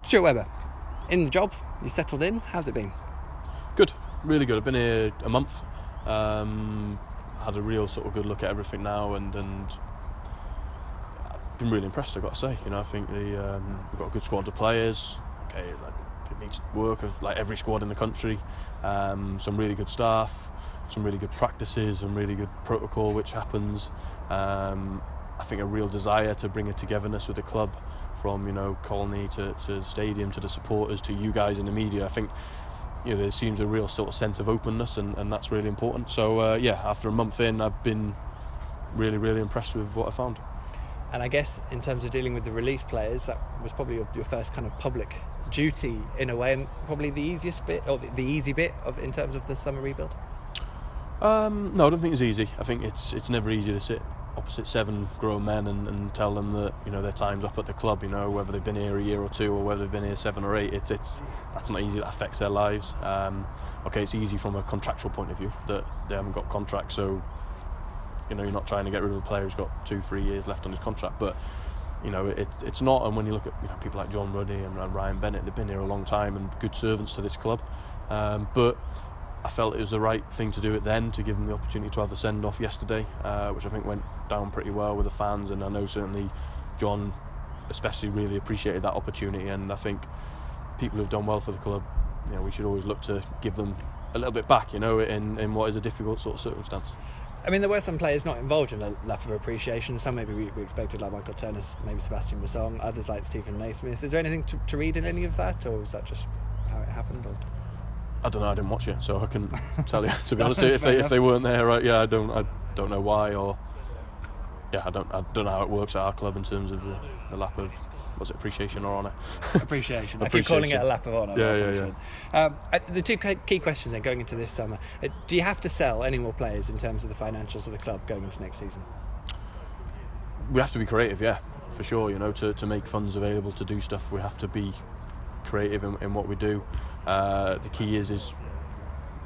Stuart Webber, in the job, you settled in. How's it been? Good, really good. I've been here a month. Had a real sort of good look at everything now, and I've been really impressed. I've got to say, I think we've got a good squad of players. Okay, it needs work of like every squad in the country. Some really good staff, some really good practices, and really good protocol which happens. I think a real desire to bring a togetherness with the club, from Colney to stadium to the supporters to you guys in the media. I think there seems a real sort of sense of openness, and that's really important. So after a month in, I've been really impressed with what I found. And I guess in terms of dealing with the release players, that was probably your first kind of public duty in a way, and probably the easiest bit, or the easy bit in terms of the summer rebuild. No, I don't think it's easy. I think it's never easy to sit opposite 7 grown men and tell them that their time's up at the club. Whether they've been here a year or 2 or whether they've been here 7 or 8, that's not easy. That affects their lives. It's easy from a contractual point of view that they haven't got contracts, so you're not trying to get rid of a player who's got 2-3 years left on his contract. But it's not. And when you look at people like John Ruddy and Ryan Bennett, they've been here a long time and good servants to this club. But I felt it was the right thing to do it then, to give them the opportunity to have the send-off yesterday, which I think went down pretty well with the fans, and I know certainly John especially really appreciated that opportunity, and I think people who've done well for the club, we should always look to give them a little bit back, in what is a difficult sort of circumstance. I mean, there were some players not involved in the lack of appreciation. Some maybe we expected, like Michael Turner, maybe Sebastian Bassong, others like Stephen Naismith. Is there anything to read in any of that, or is that just how it happened? Or? I don't know. I didn't watch it, so I can tell you. To be honest, if they weren't there, right? I don't know why, or I don't know how it works at our club in terms of the lap of, was it appreciation or honour? Appreciation. I keep calling it a lap of honour. Yeah. The two key questions then going into this summer: do you have to sell any more players in terms of the financials of the club going into next season? We have to be creative, yeah, for sure. To make funds available to do stuff, we have to be creative in what we do. The key is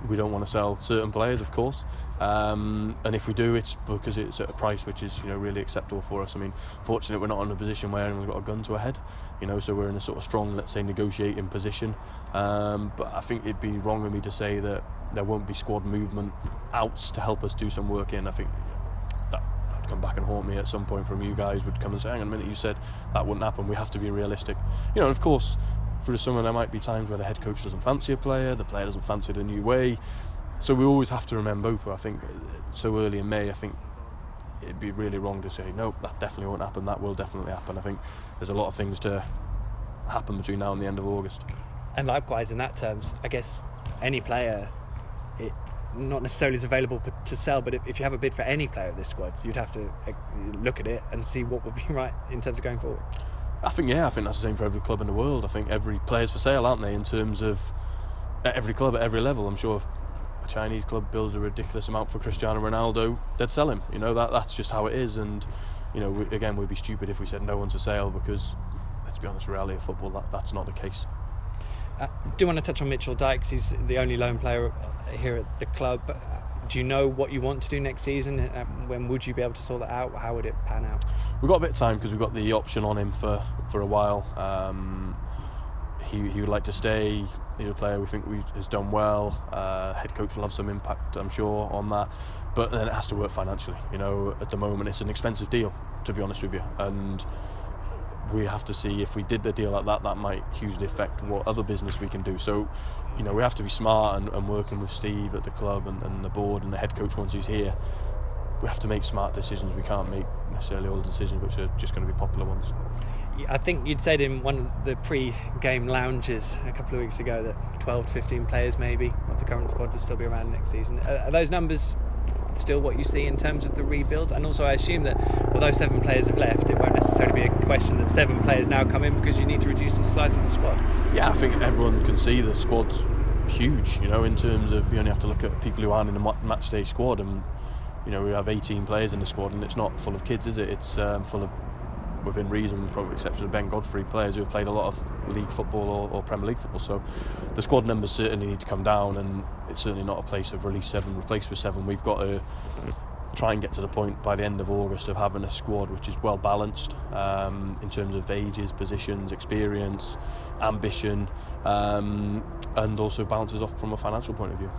we don't want to sell certain players, of course, and if we do, it's because it's at a price which is really acceptable for us. I mean, fortunately, we're not in a position where anyone's got a gun to a head, so we're in a sort of strong, let's say, negotiating position. But I think it'd be wrong of me to say that there won't be squad movement outs to help us do some work in. I think that would come back and haunt me at some point from you guys. Would come and say, hang on a minute, you said that wouldn't happen. We have to be realistic, and of course, through the summer there might be times where the head coach doesn't fancy a player, the player doesn't fancy the new way, so we always have to remain open. I think so early in May, I think it'd be really wrong to say no, that definitely won't happen, that will definitely happen. I think there's a lot of things to happen between now and the end of August. And likewise, in that terms, I guess any player, it not necessarily is available to sell, but if you have a bid for any player of this squad, you'd have to look at it and see what would be right in terms of going forward. I think that's the same for every club in the world. I think every player's for sale, aren't they, in terms of every club at every level. I'm sure if a Chinese club build a ridiculous amount for Cristiano Ronaldo, they'd sell him. That's just how it is. And we'd be stupid if we said no one's for sale, because let's be honest, reality of football, that's not the case. I do want to touch on Mitchell Dykes. He's the only lone player here at the club. Do you know what you want to do next season? When would you be able to sort that out? How would it pan out? We've got a bit of time because we've got the option on him for a while. He would like to stay. He's a player we think has done well. Head coach will have some impact, I'm sure, on that. But then it has to work financially. At the moment it's an expensive deal, to be honest with you. And we have to see, if we did the deal like that might hugely affect what other business we can do. So, we have to be smart and working with Steve at the club and the board and the head coach once he's here. We have to make smart decisions. We can't make necessarily all the decisions which are just going to be popular ones. I think you'd said in one of the pre-game lounges a couple of weeks ago that 12 to 15 players maybe of the current squad would still be around next season. Are those numbers still what you see in terms of the rebuild? And also I assume that although 7 players have left, it won't necessarily be a question that 7 players now come in because you need to reduce the size of the squad. Yeah, I think everyone can see the squad's huge, in terms of, you only have to look at people who aren't in the match day squad, and we have 18 players in the squad, and it's not full of kids, is it? It's full of, within reason, probably except for the Ben Godfrey, players who have played a lot of league football or Premier League football. So the squad numbers certainly need to come down, and it's certainly not a place of release 7, replace with 7. We've got to try and get to the point by the end of August of having a squad which is well balanced in terms of ages, positions, experience, ambition, and also balances off from a financial point of view.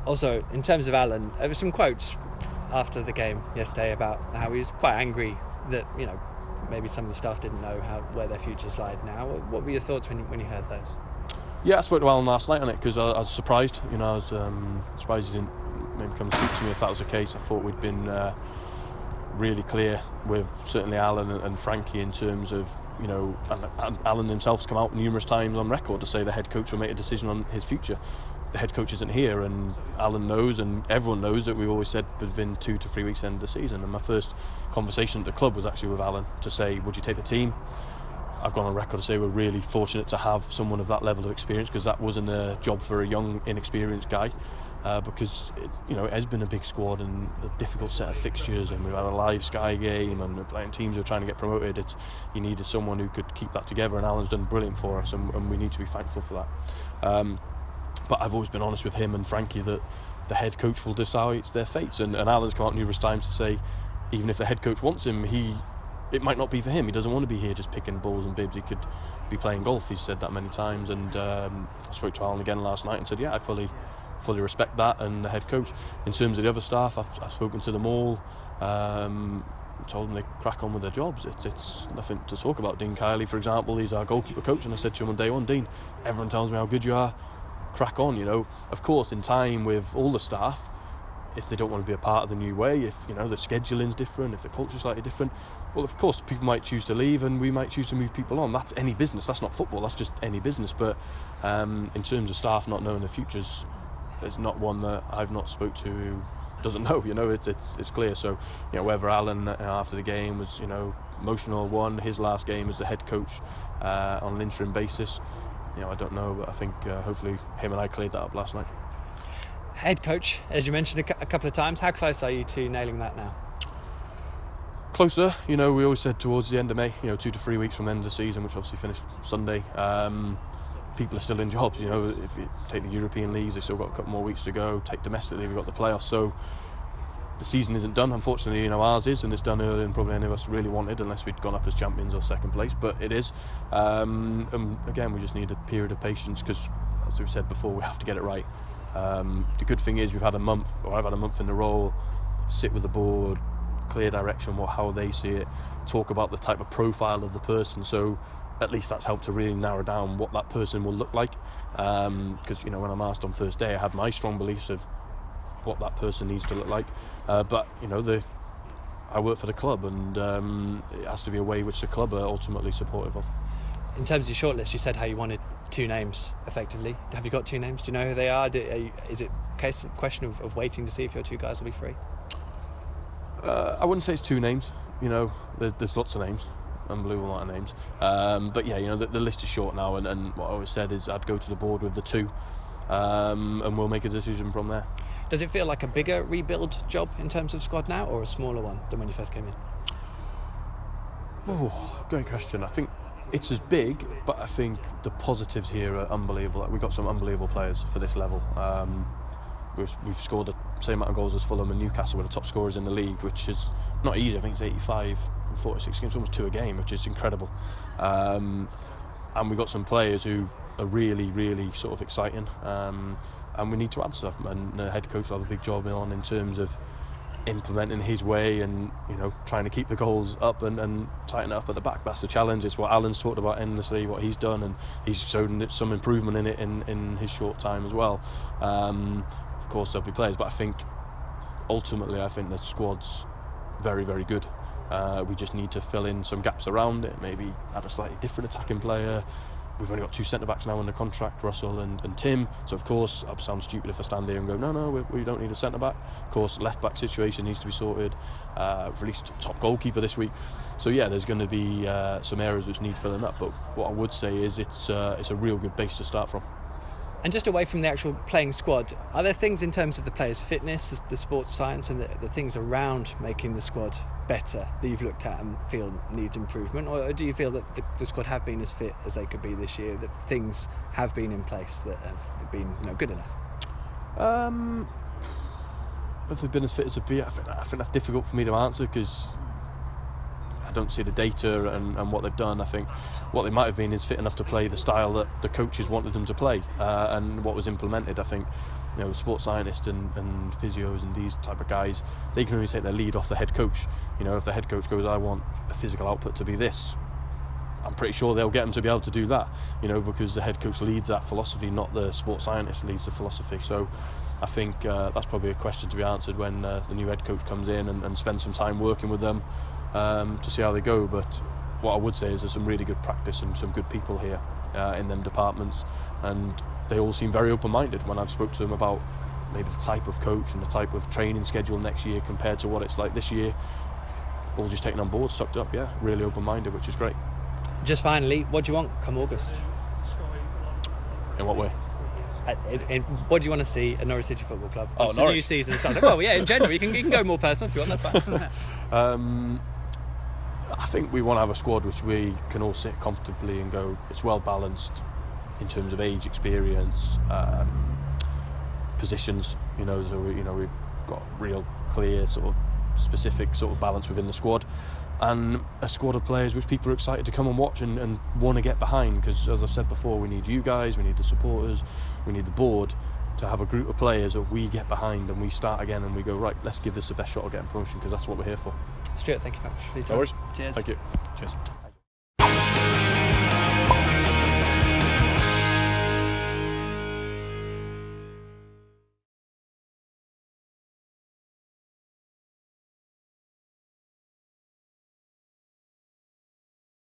Also, in terms of Alan, there were some quotes after the game yesterday about how he was quite angry that, you know, maybe some of the staff didn't know where their futures lied now. What were your thoughts when you heard those? Yeah, I spoke to Alan last night on it because I was surprised. You know, I was surprised he didn't maybe come and speak to me if that was the case. I thought we'd been really clear with certainly Alan and Frankie in terms of, you know, and Alan himself's come out numerous times on record to say the head coach will make a decision on his future. The head coach isn't here, and Alan knows, and everyone knows that we've always said within 2 to 3 weeks end of the season. And my first conversation at the club was actually with Alan to say, would you take the team? I've gone on record to say we're really fortunate to have someone of that level of experience, because that wasn't a job for a young, inexperienced guy. Because it has been a big squad and a difficult set of fixtures, and we've had a live Sky game and we're playing teams who are trying to get promoted. You needed someone who could keep that together, and Alan's done brilliant for us, and we need to be thankful for that. But I've always been honest with him and Frankie that the head coach will decide their fates, and Alan's come out numerous times to say even if the head coach wants him, it might not be for him. He doesn't want to be here just picking balls and bibs. He could be playing golf. He's said that many times, and I spoke to Alan again last night and said, yeah, I fully respect that, and the head coach. In terms of the other staff, I've spoken to them all, told them they crack on with their jobs. It's nothing to talk about. Dean Kiley, for example, he's our goalkeeper coach, and I said to him on day one, Dean, everyone tells me how good you are, crack on, you know. Of course, in time with all the staff, if they don't want to be a part of the new way, if, you know, the scheduling's different, if the culture's slightly different, well, of course, people might choose to leave and we might choose to move people on. That's any business. That's not football. That's just any business. But in terms of staff not knowing their futures, there's not one that I've not spoke to who doesn't know. You know, it's clear. So, you know, whether Alan after the game was, you know, emotional, won his last game as the head coach on an interim basis, you know, I don't know, but I think hopefully him and I cleared that up last night. Head coach, as you mentioned a couple of times, how close are you to nailing that now? Closer, you know, we always said towards the end of May, you know, 2 to 3 weeks from the end of the season, which obviously finished Sunday. People are still in jobs, you know. If you take the European leagues, they've still got a couple more weeks to go. Take domestically, we've got the playoffs, so the season isn't done. Unfortunately, you know, ours is, and it's done earlier than probably any of us really wanted, unless we'd gone up as champions or second place, but it is. And again, we just need a period of patience, because as we've said before, we have to get it right. The good thing is I've had a month in the role, sit with the board, clear direction, how they see it, talk about the type of profile of the person, so at least that's helped to really narrow down what that person will look like, because, you know, when I'm asked on first day, I had my strong beliefs of what that person needs to look like, but, you know, I work for the club, and it has to be a way which the club are ultimately supportive of. In terms of your shortlist, you said how you wanted 2 names, effectively. Have you got 2 names? Do you know who they are? Is it a question of waiting to see if your 2 guys will be free? I wouldn't say it's 2 names. You know, there's lots of names, unbelievable amount of names. But yeah, you know, the list is short now, and what I always said is I'd go to the board with the 2, and we'll make a decision from there. Does it feel like a bigger rebuild job in terms of squad now, or a smaller one than when you first came in? Oh, great question. I think it's as big, but I think the positives here are unbelievable. We've got some unbelievable players for this level. We've scored the same amount of goals as Fulham and Newcastle. We're the top scorers in the league, which is not easy. I think it's 85 in 46 games, almost 2 a game, which is incredible. And we've got some players who are really, really sort of exciting. And we need to add stuff. And the head coach will have a big job on in terms of implementing his way, and, you know, trying to keep the goals up and tighten it up at the back. That's the challenge. It's what Alan's talked about endlessly, what he's done, and he's shown some improvement in it in his short time as well. Of course there'll be players, but I think ultimately the squad's very, very good. We just need to fill in some gaps around it, maybe add a slightly different attacking player. We've only got 2 centre-backs now under contract, Russell and Tim. So, of course, I'd sound stupid if I stand here and go, no, we don't need a centre-back. Of course, left-back situation needs to be sorted. We've released top goalkeeper this week. So, yeah, there's going to be some areas which need filling up. But what I would say is it's a real good base to start from. And just away from the actual playing squad, are there things in terms of the players' fitness, the sports science, and the things around making the squad better that you've looked at and feel needs improvement? Or do you feel that the squad have been as fit as they could be this year, that things have been in place that have been, you know, good enough? If they've been as fit as they've been, I think that's difficult for me to answer because I don't see the data and what they've done. I think what they might have been is fit enough to play the style that the coaches wanted them to play, and what was implemented. I think, you know, sports scientists and physios and these type of guys, they can only take their lead off the head coach. You know, if the head coach goes, I want a physical output to be this, I'm pretty sure they'll get them to be able to do that, you know, because the head coach leads that philosophy, not the sports scientist leads the philosophy. So I think that's probably a question to be answered when the new head coach comes in and spends some time working with them to see how they go. But what I would say is there's some really good practice and some good people here in them departments, and they all seem very open-minded when I've spoke to them about maybe the type of coach and the type of training schedule next year compared to what it's like this year. All just taken on board, sucked up, yeah, really open-minded, which is great. Just finally, what do you want come August? In what way? What do you want to see at Norwich City Football Club? Oh, it's a new season starting. Well, yeah, in general, you can go more personal if you want. That's fine. I think we want to have a squad which we can all sit comfortably and go, it's well balanced in terms of age, experience, positions. You know, so we've got real clear sort of specific sort of balance within the squad, and a squad of players which people are excited to come and watch and want to get behind, because as I've said before, we need you guys, we need the supporters, we need the board to have a group of players that we get behind and we start again and we go, right, let's give this the best shot of getting promotion, because that's what we're here for. Stuart, thank you very much for your time. No worries. Cheers. Thank you. Cheers.